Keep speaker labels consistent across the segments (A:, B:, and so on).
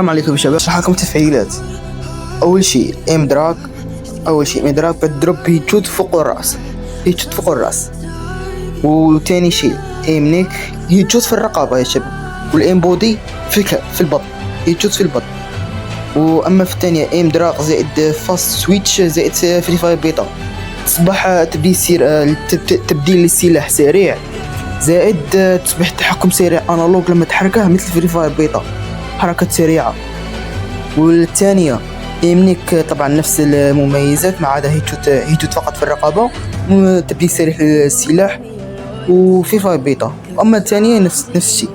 A: السلام عليكم يا شباب. اشرح لكم تفعيلات. اول شيء ايم دراج بتضرب هيتشوت فوق الراس. وتاني شيء ايم نيك هيتشوت في الرقبه يا شباب. والايم بودي في البطن، هيتشوت في البطن. واما في الثانيه ايم دراج زائد فاست سويتش زائد فري فاير بيتا، تصبح تبديل للسلاح سريع، زائد تصبح التحكم سريع انالوج لما تحركه مثل فري فاير بيتا، حركة سريعة. والثانية يمنيك طبعا نفس المميزات ما عدا هيتشوت فقط في الرقبة، تبديل سريع للسلاح وفي فاير بيتا. اما الثانية نفس الشيء.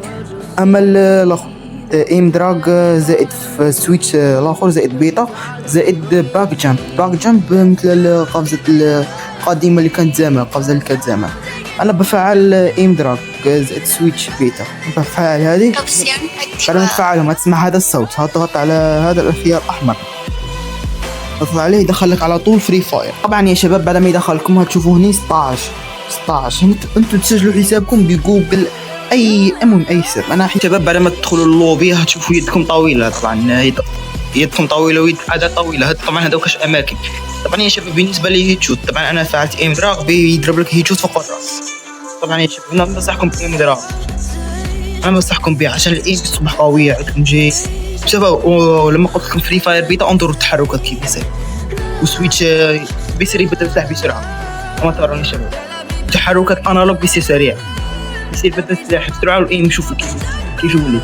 A: اما الاخر ايم دراج زائد في سويتش الاخر زائد بيتا زائد باك جامب مثل قفزة القديمة اللي كانت زمان. انا بفعل ايم دراج زائد سويتش بيتا، بفعل هذه. بعد ما تفعلهم هتسمع هذا الصوت، هتضغط على هذا الخيار الاحمر، اضغط عليه يدخلك على طول فري فاير. طبعا يا شباب بعد ما يدخلكم هتشوفوا هني 16 انتوا تسجلوا حسابكم بجوجل، اي حساب. انا شباب بعد ما تدخلوا اللوبي هتشوفوا يدكم طويله، طبعا يدكم طويله ويد عادة طويله. طبعا هذوكش اماكن. طبعا يا شباب بالنسبه لي هيتشوت، طبعا انا فعلت ايم دراج بيضرب لك هيتشوت فوق الراس. طبعا يا شباب انا بنصحكم بايم دراج، انا بنصحكم بيه عشان الايم تصبح قويه عندكم جي بسبب. ولما قلت لكم فري فاير بيتا انظروا التحركات كيف يصير، وسويتش بيصير يبدل السلاح بسرعه. كما ترون يا شباب تحركات انالوج بيصير سريع، يصير يبدل السلاح بسرعه والايم شوفوا كيف يولي.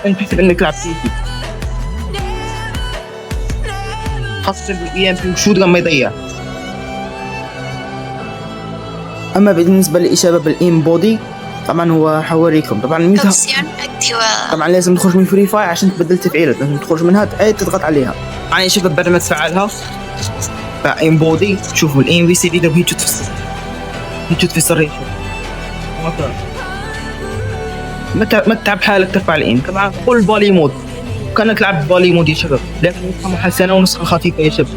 A: انت تحسب انك تلعب تيكي، خاصة بالاي ام بي وشوت لما يضيع. اما بالنسبه لشباب الايم بودي طبعا هو حوريكم. طبعا لازم تخرج من فري فاير عشان تبدل تفعيلات، لازم تخرج منها تضغط عليها. يعني شباب بعد ما تفعلها ايم بودي شوفوا الايم في سي دي يضرب هيتشوت في السر. ما تتعب حالك ترفع الايم. طبعا قول بالي مود كانك تلعب بالي مود يا شباب، لكن نسخه محسنه ونسخه خفيفه يا شباب.